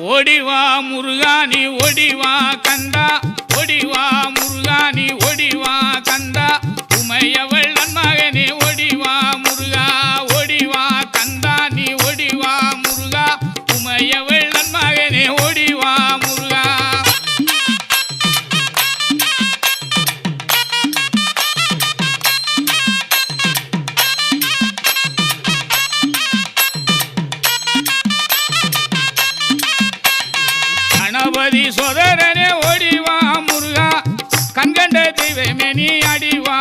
ஓடிவா முருகா நீ ஓடிவா கந்தா, ஓடிவா முருகா நீ ஓடிவா கந்தா, உமையவள் நன்மகனே ஓடிவா முருகா, ஓடிவா கந்தா நீ ஓடிவா முருகா, உமையவள் நன்மகனே ஓடிவா முருகா. கணபதி சோதரனே ஓடிவா முருகா, கண்கண்ட தெய்வமே நீ அடிவா